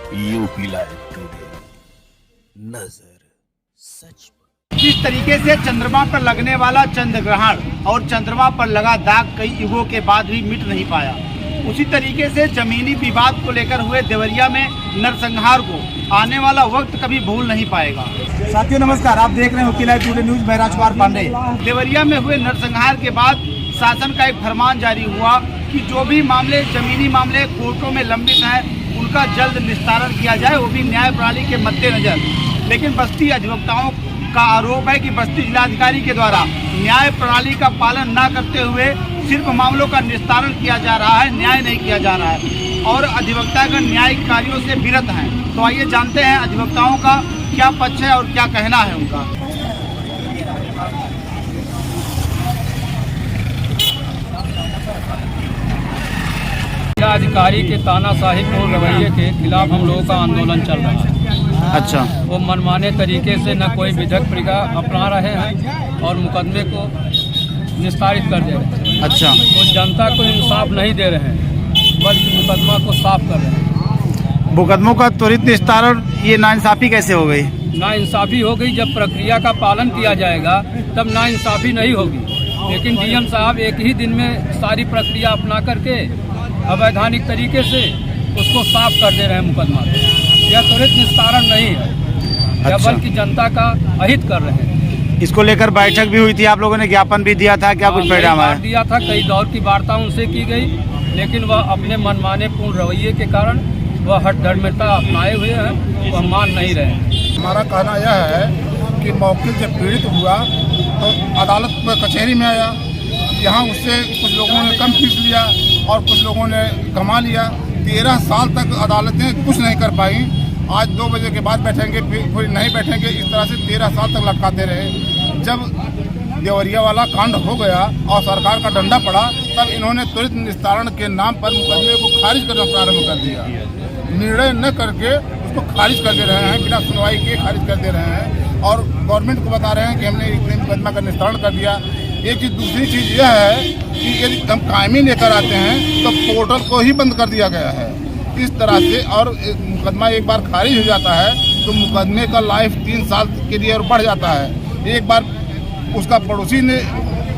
UP live today, नजर सच पर। जिस तरीके से चंद्रमा पर लगने वाला चंद्र ग्रहण और चंद्रमा पर लगा दाग कई युगों के बाद भी मिट नहीं पाया, उसी तरीके से जमीनी विवाद को लेकर हुए देवरिया में नरसंहार को आने वाला वक्त कभी भूल नहीं पाएगा। साथियों नमस्कार, आप देख रहे हैं यूपी लाइव टुडे न्यूज। मैं राजकुमार पांडे। देवरिया में हुए नरसंहार के बाद शासन का एक फरमान जारी हुआ कि जो भी मामले जमीनी मामले कोर्टों में लंबित हैं उनका जल्द निस्तारण किया जाए, वो भी न्याय प्रणाली के मद्देनजर। लेकिन बस्ती अधिवक्ताओं का आरोप है कि बस्ती जिलाधिकारी के द्वारा न्याय प्रणाली का पालन न करते हुए सिर्फ मामलों का निस्तारण किया जा रहा है, न्याय नहीं किया जा रहा है और अधिवक्तागण न्यायिक कार्यों से विरत हैं। तो आइए जानते हैं अधिवक्ताओं का क्या पक्ष है और क्या कहना है उनका। जिलाधिकारी के तानाशाहीपूर्ण रवैये के खिलाफ हम लोगों का आंदोलन चल रहा है। अच्छा, वो मनमाने तरीके से न कोई विधिक प्रक्रिया अपना रहे हैं और मुकदमे को निस्तारित कर दे रहे हैं। अच्छा, वो जनता को इंसाफ नहीं दे रहे हैं बल्कि मुकदमा को साफ कर रहे हैं। मुकदमों का त्वरित निस्तारण, ये नाइंसाफी कैसे हो गई? नाइंसाफी हो गई जब प्रक्रिया का पालन किया जाएगा तब नाइंसाफी नहीं होगी। लेकिन डीएम साहब एक ही दिन में सारी प्रक्रिया अपना करके अवैधानिक तरीके से उसको साफ कर दे रहे हैं मुकदमा को। यह त्वरित निस्तारण नहीं है, यह बल्कि जनता का अहित कर रहे हैं। इसको लेकर बैठक भी हुई थी, आप लोगों ने ज्ञापन भी दिया था, क्या कुछ परिणाम आया? दिया था, कई दौर की वार्ता उनसे की गई, लेकिन वह अपने मनमाने पूर्ण रवैये के कारण वह हठधर्मिता अपनाए हुए हैं, वह मान नहीं रहे हैं। हमारा कहना यह है कि मौके जब पीड़ित हुआ तो अदालत में कचहरी में आया, यहाँ उससे कुछ लोगों ने कम फीस लिया और कुछ लोगों ने कमा लिया। 13 साल तक अदालतें कुछ नहीं कर पाई। आज 2 बजे के बाद बैठेंगे, फिर नहीं बैठेंगे, इस तरह से 13 साल तक लटकाते रहे। जब देवरिया वाला कांड हो गया और सरकार का डंडा पड़ा, तब इन्होंने त्वरित निस्तारण के नाम पर मुकदमे को खारिज करना प्रारंभ कर दिया। निर्णय न करके उसको खारिज कर दे रहे हैं, बिना सुनवाई के खारिज कर दे रहे हैं और गवर्नमेंट को बता रहे हैं कि हमने इतने मुकदमा का निस्तारण कर दिया। एक चीज़, दूसरी चीज़ यह है कि यदि हम कायमी लेकर आते हैं तो पोर्टल को ही बंद कर दिया गया है इस तरह से। और मुकदमा एक बार खारिज हो जाता है तो मुकदमे का लाइफ 3 साल के लिए और बढ़ जाता है। एक बार उसका पड़ोसी ने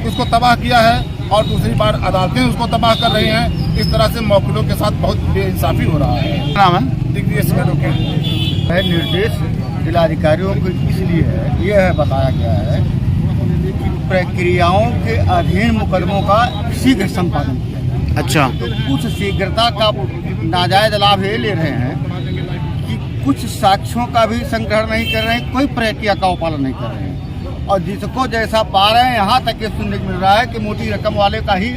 उसको तबाह किया है और दूसरी बार अदालतें उसको तबाह कर रही हैं। इस तरह से मौकिलों के साथ बहुत बेइंसाफी हो रहा है। नाम है दिग्विजय सिंह है। निर्देश जिलाधिकारियों को इसलिए है, यह बताया गया है कि प्रक्रियाओं के अधीन मुकदमों का शीघ्र संपादन किया जाए। अच्छा, तो कुछ शीघ्रता का नाजायज लाभ ये ले रहे हैं कि कुछ साक्ष्यों का भी संग्रह नहीं कर रहे हैं, कोई प्रक्रिया का पालन नहीं कर रहे हैं और जिसको जैसा पा रहे हैं, यहाँ तक ये सुनने को मिल रहा है कि मोटी रकम वाले का ही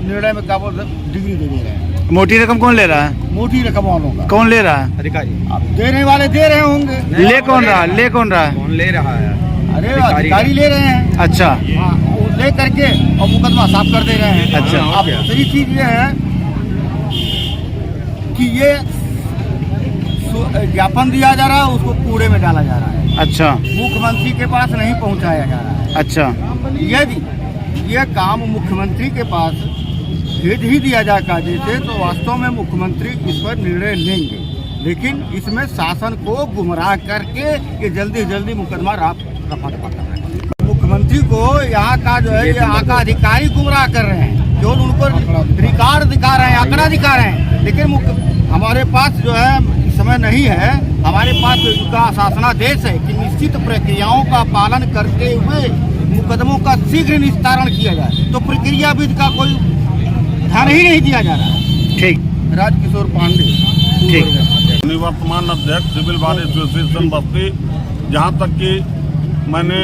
निर्णय में क्या बोलते डिग्री दे रहे हैं। मोटी रकम कौन ले रहा है? मोटी रकम वालों का कौन ले रहा है? अधिकारी। अब देने वाले दे रहे होंगे। ले कौन रहा है? ले कौन रहा है? कौन ले रहा है? अरे अधिकारी ले रहे हैं। अच्छा, हाँ, वो ले करके और मुकदमा साफ कर दे रहे हैं। अच्छा। अब दूसरी चीज ये है कि ये ज्ञापन दिया जा रहा है, उसको कूड़े में डाला जा रहा है। अच्छा, मुख्यमंत्री के पास नहीं पहुंचाया जा रहा है। अच्छा, यदि ये काम मुख्यमंत्री के पास भेज ही दिया जाए कायदे से तो वास्तव में मुख्यमंत्री इस पर निर्णय लेंगे, लेकिन इसमें शासन को गुमराह करके ये जल्दी जल्दी मुकदमा रफा दफा कर रहे हैं। मुख्यमंत्री को यहाँ का जो है ये यहाँ का अधिकारी गुमराह कर रहे हैं, जो उनको रिकॉर्ड दिखा रहे हैं, आंकड़ा दिखा रहे हैं। लेकिन हमारे पास जो है इस समय नहीं है, हमारे पास उनका शासनादेश है कि निश्चित प्रक्रियाओं का पालन करते हुए मुकदमों का शीघ्र निस्तारण किया जाए। तो प्रक्रिया विधि का कोई ध्यान ही नहीं दिया जा रहा है। ठीक। राजकिशोर पांडे, ठीक। निवर्तमान अध्यक्ष सिविल बार एसोसिएशन बस्ती। जहाँ तक कि मैंने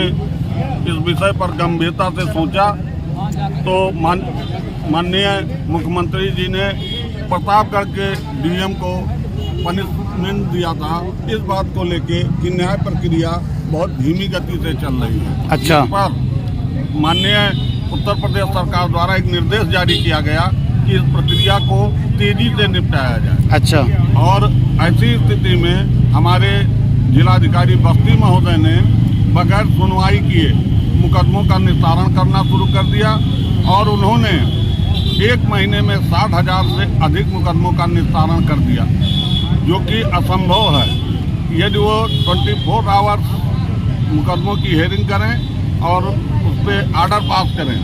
इस विषय पर गंभीरता से सोचा तो माननीय मुख्यमंत्री जी ने प्रतापगढ़ के डीएम को पनिशमेंट दिया था इस बात को लेके कि न्याय प्रक्रिया बहुत धीमी गति से चल रही है। अच्छा। इस पर माननीय उत्तर प्रदेश सरकार द्वारा एक निर्देश जारी किया गया कि इस प्रक्रिया को तेजी से निपटाया जाए। अच्छा, और ऐसी स्थिति में हमारे जिलाधिकारी बस्ती महोदय ने बगैर सुनवाई किए मुकदमों का निस्तारण करना शुरू कर दिया और उन्होंने एक महीने में 60,000 से अधिक मुकदमों का निस्तारण कर दिया, जो कि असंभव है। यदि वो 24 आवर्स मुकदमों की हेयरिंग करें और उस पर आर्डर पास करें,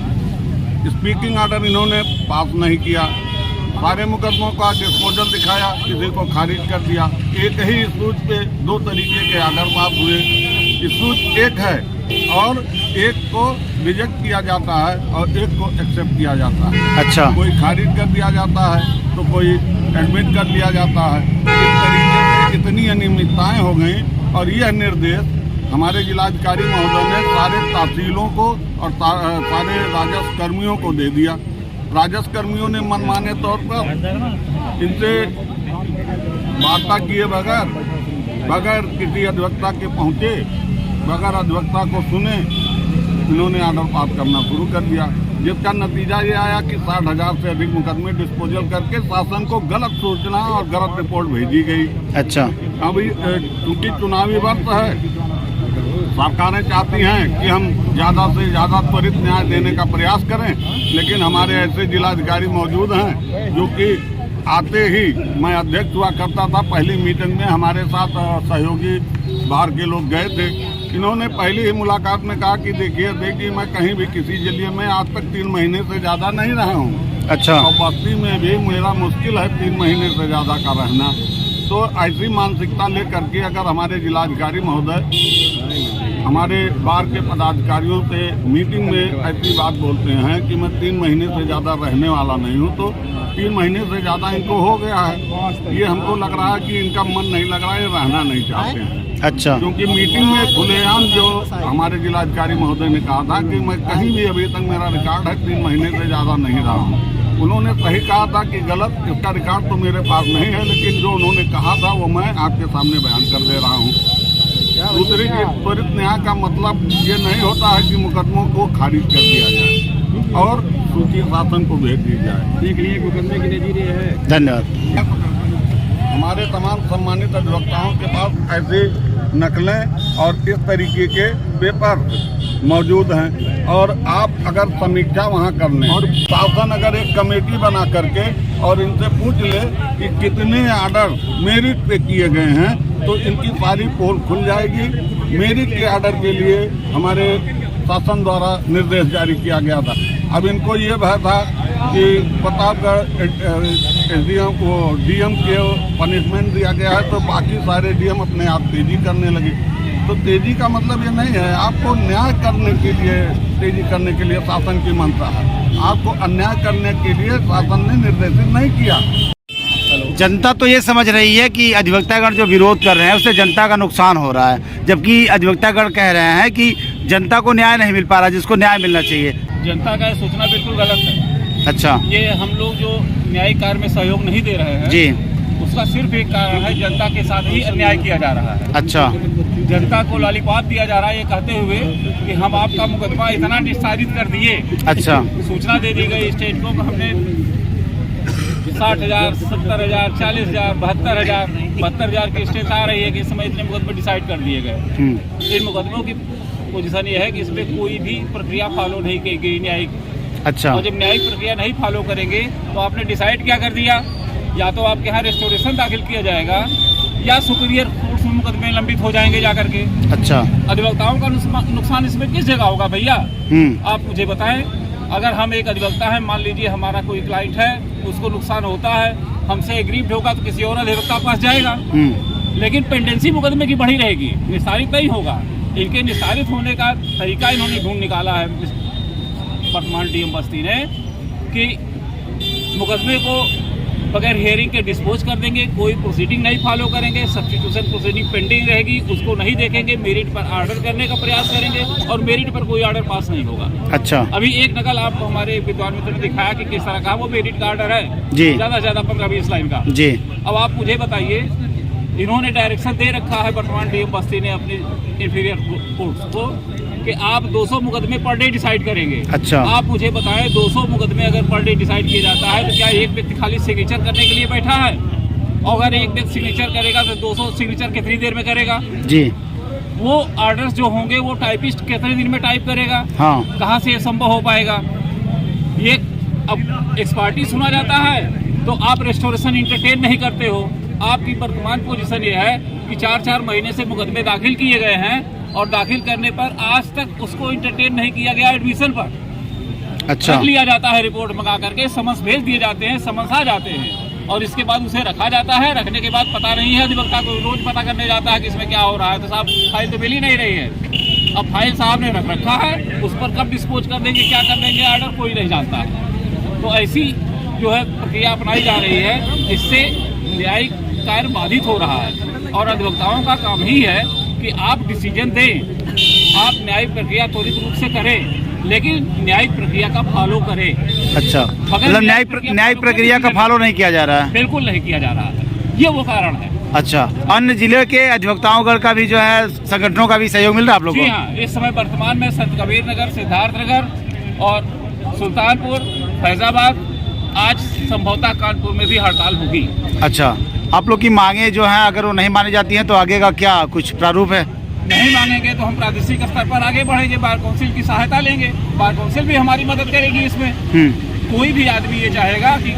स्पीकिंग आर्डर इन्होंने पास नहीं किया। सारे मुकदमों का डिस्पोजल दिखाया, किसी को खारिज कर दिया। एक ही इशूज पे 2 तरीके के आर्डर पास हुए। इशूज एक है और एक को रिजेक्ट किया जाता है और एक को एक्सेप्ट किया जाता है। अच्छा, कोई खारिज कर दिया जाता है तो कोई एडमिट कर लिया जाता है। इस तरीके से इतनी अनियमितताएं हो गई और यह निर्देश हमारे जिलाधिकारी महोदय ने सारे तहसीलों को और सारे राजस्व कर्मियों को दे दिया। राजस्व कर्मियों ने मनमाने तौर पर इनसे वार्ता किए बगैर किसी अधिवक्ता के पहुंचे, बगैर अधिवक्ता को सुने, इन्होंने आर्डर पास करना शुरू कर दिया, जिसका नतीजा ये आया कि 60,000 से अधिक मुकदमे डिस्पोजल करके शासन को गलत सूचना और गलत रिपोर्ट भेजी गई। अच्छा, अभी चूंकि चुनावी वर्ष है, सरकारें चाहती हैं कि हम ज़्यादा से ज़्यादा त्वरित न्याय देने का प्रयास करें, लेकिन हमारे ऐसे जिलाधिकारी मौजूद हैं जो कि आते ही, मैं अध्यक्ष हुआ करता था, पहली मीटिंग में हमारे साथ सहयोगी बाहर के लोग गए थे। इन्होंने पहली ही मुलाकात में कहा कि देखिए मैं कहीं भी किसी जिले में आज तक 3 महीने से ज़्यादा नहीं रहा हूँ। अच्छा, और बस्ती में भी मेरा मुश्किल है 3 महीने से ज़्यादा का रहना। तो ऐसी मानसिकता लेकर के अगर हमारे जिलाधिकारी महोदय हमारे बार के पदाधिकारियों से मीटिंग में ऐसी बात बोलते हैं कि मैं 3 महीने से ज़्यादा रहने वाला नहीं हूँ, तो 3 महीने से ज़्यादा इनको हो गया है, ये हमको लग रहा है कि इनका मन नहीं लग रहा है, ये रहना नहीं चाहते हैं। अच्छा, क्योंकि मीटिंग में खुलेआम जो हमारे जिलाधिकारी महोदय ने कहा था कि मैं कहीं भी अभी तक मेरा रिकॉर्ड है 3 महीने से ज़्यादा नहीं रहा हूँ। उन्होंने सही कहा था कि गलत, इसका रिकॉर्ड तो मेरे पास नहीं है, लेकिन जो उन्होंने कहा था वो मैं आपके सामने बयान कर दे रहा हूँ। दूसरी की त्वरित न्याय का मतलब ये नहीं होता है कि मुकदमों को खारिज कर दिया जाए और सूची शासन को भेज दी जाए। मुकदमे की नजीर है। धन्यवाद। हमारे तमाम सम्मानित अधिवक्ताओं के पास ऐसी नकलें और इस तरीके के पेपर मौजूद हैं, और आप अगर समीक्षा वहाँ कर लें और शासन अगर एक कमेटी बना करके और इनसे पूछ ले कि कितने आर्डर मेरिट पे किए गए हैं, तो इनकी सारी पोल खुल जाएगी। मेरिट के आर्डर के लिए हमारे शासन द्वारा निर्देश जारी किया गया था। अब इनको ये भय था कि प्रतापगढ़ एसडीएम को डीएम के पनिशमेंट दिया गया है, तो बाकी सारे डीएम अपने आप तेजी करने लगे। तो तेजी का मतलब ये नहीं है, आपको न्याय करने के लिए तेजी करने के लिए शासन की मंशा है, आपको अन्याय करने के लिए शासन ने निर्देशित नहीं किया। जनता तो ये समझ रही है कि अधिवक्तागण जो विरोध कर रहे हैं उससे जनता का नुकसान हो रहा है, जबकि अधिवक्तागण कह रहे हैं कि जनता को न्याय नहीं मिल पा रहा जिसको न्याय मिलना चाहिए। जनता का सूचना बिल्कुल गलत है। अच्छा, ये हम लोग जो न्यायिक कार्य में सहयोग नहीं दे रहे हैं जी, उसका सिर्फ एक कारण है, जनता के साथ ही अन्याय किया जा रहा है। अच्छा, जनता को लॉलीपॉप दिया जा रहा है ये कहते हुए कि हम आपका मुकदमा इतना निस्तारित कर दिए। अच्छा, सूचना दे दी गई स्टेट को, हमने 60,000, 70,000, 40,000, 72,000 की स्टेट आ रही है कि इस समय इतने मुकदमे डिसाइड कर दिए गए। इन मुकदमों की पोजीशन ये है कि इसमें कोई भी प्रक्रिया फॉलो नहीं की गई न्यायिक। अच्छा, और जब न्यायिक प्रक्रिया नहीं फॉलो करेंगे तो आपने डिसाइड क्या कर दिया, या तो आपके यहाँ रेस्टोरेशन दाखिल किया जाएगा या सुपीरियर कोर्ट में मुकदमे लंबित हो जाएंगे जा करके। अच्छा, अधिवक्ताओं का नुकसान इसमें किस जगह होगा भैया, आप मुझे बताएं। अगर हम एक अधिवक्ता है, मान लीजिए हमारा कोई क्लाइंट है, उसको नुकसान होता है, हमसे एग्रीड होगा तो किसी और अधिवक्ता पास जाएगा, लेकिन पेंडेंसी मुकदमे की बढ़ी रहेगी, निस्तारित नहीं होगा। इनके निस्तारित होने का तरीका इन्होंने ढूंढ निकाला है वर्तमान डीएम बस्ती ने कि मुकदमे को बगैर हियरिंग के डिस्पोज कर देंगे, कोई प्रोसीडिंग नहीं फॉलो करेंगे, सब्स्टिट्यूशन प्रोसीडिंग पेंडिंग रहेगी, उसको नहीं देखेंगे, मेरिट पर ऑर्डर करने का प्रयास करेंगे और मेरिट पर कोई ऑर्डर पास नहीं होगा। अच्छा, अभी एक नकल आपको हमारे विद्वान मित्र ने दिखाया कि किस तरह का वो मेरिट का ऑर्डर है, जी, ज़्यादा से ज़्यादा 15-20 लाइन का। जी, अब आप मुझे बताइए, इन्होंने डायरेक्शन दे रखा है वर्तमान डीएम बस्ती ने अपने इंफीरियर कोर्ट्स को कि आप 200 मुकदमे पर डे डिसाइड करेंगे। अच्छा, आप मुझे बताएं 200 मुकदमे अगर पर डे डिसाइड किया जाता है तो क्या एक व्यक्ति खाली सिग्नेचर करने के लिए बैठा है? और अगर एक व्यक्ति सिग्नेचर करेगा तो 200 सिग्नेचर कितनी देर में करेगा? जी, वो ऑर्डर्स जो होंगे वो टाइपिस्ट कितने दिन में टाइप करेगा? हाँ, कहाँ से ये संभव हो पाएगा? ये अब एक्सपर्टी सुना जाता है तो आप रेस्टोरेशन इंटरटेन नहीं करते हो। आपकी वर्तमान पोजीशन ये है कि 4-4 महीने से मुकदमे दाखिल किए गए हैं और दाखिल करने पर आज तक उसको इंटरटेन नहीं किया गया एडमिशन पर। अच्छा, रख लिया जाता है, रिपोर्ट मंगा करके समन्स भेज दिए जाते हैं, समन्स आ जाते हैं और इसके बाद उसे रखा जाता है। रखने के बाद पता नहीं है, अधिवक्ता को रोज पता करने जाता है कि इसमें क्या हो रहा है, तो साहब फाइल तो मिल ही नहीं रही है। अब फाइल साहब ने रख रखा है, उस पर कब डिस्पोज कर देंगे, क्या कर देंगे ऑर्डर, कोई नहीं जानता। तो ऐसी जो है प्रक्रिया अपनाई जा रही है, इससे न्यायिक कार्य बाधित हो रहा है और अधिवक्ताओं का काम ही है कि आप डिसीजन दें, आप न्यायिक प्रक्रिया त्वरित रूप से करें, लेकिन न्यायिक प्रक्रिया का फॉलो करें। अच्छा, मतलब न्यायिक प्रक्रिया का फॉलो नहीं किया जा रहा है? बिल्कुल नहीं किया जा रहा है, ये वो कारण है। अच्छा, अन्य जिले के अधिवक्ताओं का भी जो है संगठनों का भी सहयोग मिल रहा है आप लोगों को? जी हाँ, इस समय वर्तमान में संत कबीर नगर, सिद्धार्थ नगर और सुल्तानपुर, फैजाबाद, आज संभवतः कानपुर में भी हड़ताल होगी। अच्छा, आप लोग की मांगे जो हैं अगर वो नहीं मानी जाती हैं तो आगे का क्या कुछ प्रारूप है? नहीं मानेंगे तो हम प्रादेशिक स्तर पर आगे बढ़ेंगे, बार काउंसिल की सहायता लेंगे, बार काउंसिल भी हमारी मदद करेगी इसमें। कोई भी आदमी ये चाहेगा कि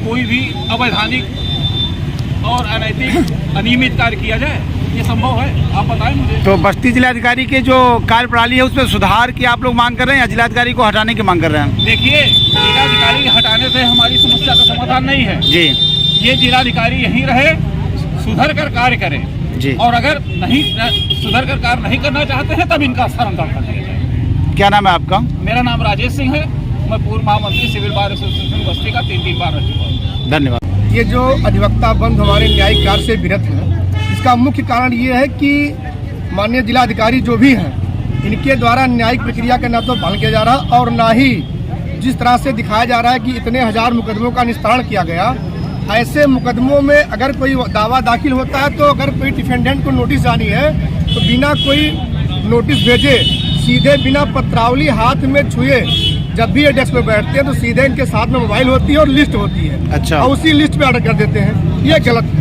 कोई भी अवैधानिक और अनैतिक अनियमित कार्य किया जाए, ये संभव है? आप बताएं मुझे। तो बस्ती जिलाधिकारी के जो कार्य प्रणाली है उसमें सुधार की आप लोग मांग कर रहे हैं या जिलाधिकारी को हटाने की मांग कर रहे हैं? देखिए, जिलाधिकारी हटाने से हमारी समस्या का समाधान नहीं है जी। ये जिलाधिकारी यहीं रहे, सुधर कर कार्य करें जी। और अगर नहीं सुधर कर कार्य नहीं करना चाहते हैं तब इनका स्थानांतरण कर दिया जाए। क्या नाम है आपका? मेरा नाम राजेश सिंह है, मैं पूर्व महामंत्री सिविल बार एसोसिएशन बस्ती का 3 बार रह चुका हूँ। धन्यवाद। ये जो अधिवक्ता बंद हमारे न्यायिक कार्य से विरत है, इसका मुख्य कारण ये है कि माननीय जिलाधिकारी जो भी हैं, इनके द्वारा न्यायिक प्रक्रिया का न तो पालन किया जा रहा और ना ही जिस तरह से दिखाया जा रहा है कि इतने हजार मुकदमों का निस्तारण किया गया। ऐसे मुकदमों में अगर कोई दावा दाखिल होता है तो अगर कोई डिफेंडेंट को नोटिस जानी है तो बिना कोई नोटिस भेजे सीधे बिना पत्रावली हाथ में छुए जब भी ये डेस्क पे बैठते हैं तो सीधे इनके साथ में मोबाइल होती है और लिस्ट होती है। अच्छा, और उसी लिस्ट पे ऑर्डर कर देते हैं। ये गलत है,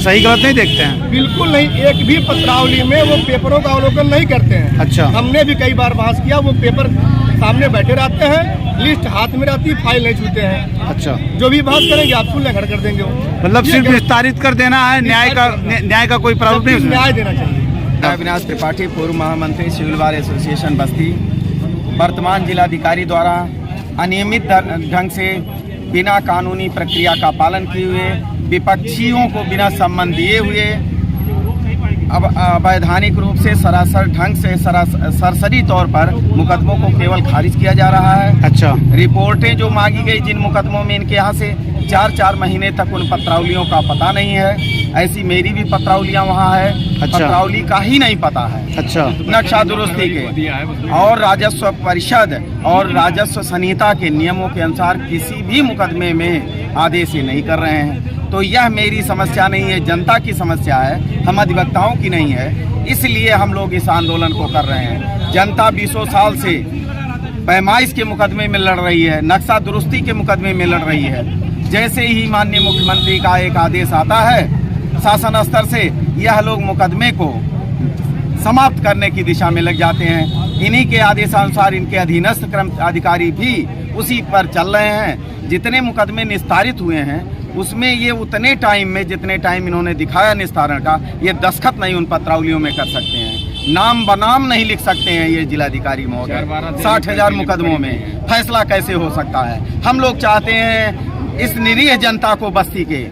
सही गलत नहीं देखते हैं? बिल्कुल नहीं। एक भी पत्रावली में वो पेपरों का अवलोकन नहीं करते हैं। अच्छा, हमने भी कई बार बहस किया, वो पेपर सामने बैठे रहते हैं, लिस्ट हाथ में रहती है, फाइल नहीं छूते हैं। अच्छा, जो भी बहस करेंगे आप फुल खड़ कर देंगे। मतलब सिर्फ विस्तारित कर देना है, न्याय का कोई प्रारूप नहीं? न्याय देना चाहिए। अविनाश त्रिपाठी, पूर्व महामंत्री सिविल बार एसोसिएशन बस्ती। वर्तमान जिलाधिकारी द्वारा अनियमित ढंग से बिना कानूनी प्रक्रिया का पालन किए हुए, विपक्षियों को बिना सम्मान दिए हुए, अब अवैधानिक रूप से सरासर ढंग से सरसरी तौर पर मुकदमों को केवल खारिज किया जा रहा है। अच्छा, रिपोर्टें जो मांगी गई जिन मुकदमों में इनके यहाँ से 4-4 महीने तक उन पत्रावलियों का पता नहीं है। ऐसी मेरी भी पत्रावलियाँ वहाँ है। अच्छा, पत्रावली का ही नहीं पता है। अच्छा, नक्शा दुरुस्ती के और राजस्व परिषद और राजस्व संहिता के नियमों के अनुसार किसी भी मुकदमे में आदेश नहीं कर रहे हैं। तो यह मेरी समस्या नहीं है, जनता की समस्या है, हम अधिवक्ताओं की नहीं है। इसलिए हम लोग इस आंदोलन को कर रहे हैं। जनता 20 साल से पैमाइश के मुकदमे में लड़ रही है, नक्शा दुरुस्ती के मुकदमे में लड़ रही है। जैसे ही माननीय मुख्यमंत्री का एक आदेश आता है शासन स्तर से, यह लोग मुकदमे को समाप्त करने की दिशा में लग जाते हैं। इन्हीं के आदेशानुसार इनके अधीनस्थ कर्म अधिकारी भी उसी पर चल रहे हैं। जितने मुकदमे निस्तारित हुए हैं उसमें ये उतने टाइम में जितने टाइम इन्होंने दिखाया निस्तारण का, ये दस्तखत नहीं उन पत्रावलियों में कर सकते हैं, नाम बनाम नहीं लिख सकते हैं ये जिलाधिकारी महोदय। 60,000 मुकदमों में फैसला कैसे हो सकता है? हम लोग चाहते हैं इस निरीह जनता को, बस्ती के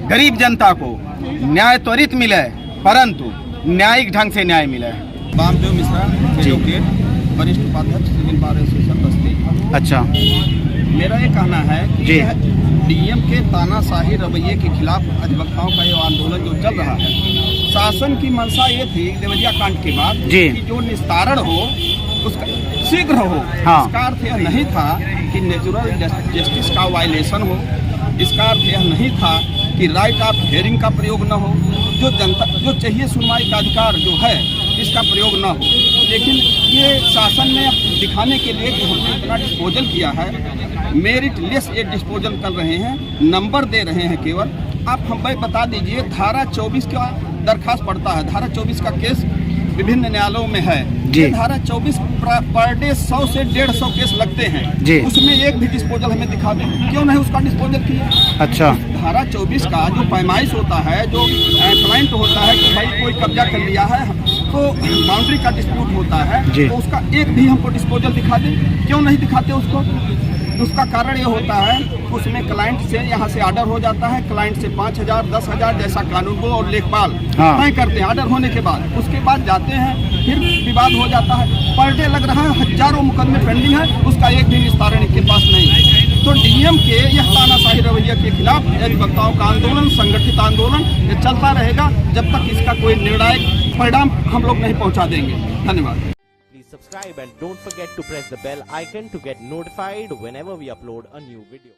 गरीब जनता को न्याय त्वरित मिले, परंतु न्यायिक ढंग से न्याय मिले। बामदेव मिश्रा, वरिष्ठ उपाध्यक्ष सिविल बार एसोसिएशन बस्ती। अच्छा, मेरा ये कहना है कि जी, डीएम के तानाशाही रवैये के खिलाफ अधिवक्ताओं का ये आंदोलन जो चल रहा है, शासन की मंशा ये थी देवरिया कांड के बाद जी, कि जो निस्तारण हो उसका शीघ्र हो। हाँ। इसका अर्थ यह नहीं था कि नेचुरल जस्टिस का वायलेशन हो, इसका अर्थ यह नहीं था कि राइट ऑफ हियरिंग का प्रयोग न हो, जो जनता जो चाहिए सुनवाई का अधिकार जो है इसका प्रयोग न हो। लेकिन ये शासन ने दिखाने के लिए कि हमने इतना डिस्पोजल किया है, मेरिट लेस ये डिस्पोजल कर रहे हैं, नंबर दे रहे हैं केवल। आप हमें बता दीजिए, धारा 24 का दरखास्त पड़ता है, धारा 24 का केस विभिन्न न्यायालयों में है, जी। ये धारा 24 पर डे 100 से 150 केस लगते हैं जी। उसमें एक भी डिस्पोजल हमें दिखा दें, क्यों नहीं उसका डिस्पोजल किया। अच्छा। धारा 24 का जो पैमाइश होता है, जो क्लाइंट होता है कि भाई कोई कब्जा कर लिया है तो बाउंड्री का डिस्प्यूट होता है, जी। तो उसका एक भी हमको डिस्पोजल दिखा दें, क्यों नहीं दिखाते उसको। उसका कारण ये होता है उसमें क्लाइंट से यहाँ से ऑर्डर हो जाता है, क्लाइंट से 5,000 10,000 जैसा कानून को और लेखपाल तय करते हैं ऑर्डर होने के बाद, उसके बाद जाते हैं फिर विवाद हो जाता है। पर डे लग रहा है, हजारों मुकदमे पेंडिंग है, उसका एक भी निस्तारण इनके पास नहीं। तो डीएम के यह तानाशाही रवैया के खिलाफ अधिवक्ताओं का आंदोलन, संगठित आंदोलन ये चलता रहेगा जब तक इसका कोई निर्णायक परिणाम हम लोग नहीं पहुँचा देंगे। धन्यवाद। Please subscribe and don't forget to press the bell icon to get notified whenever we upload a new video.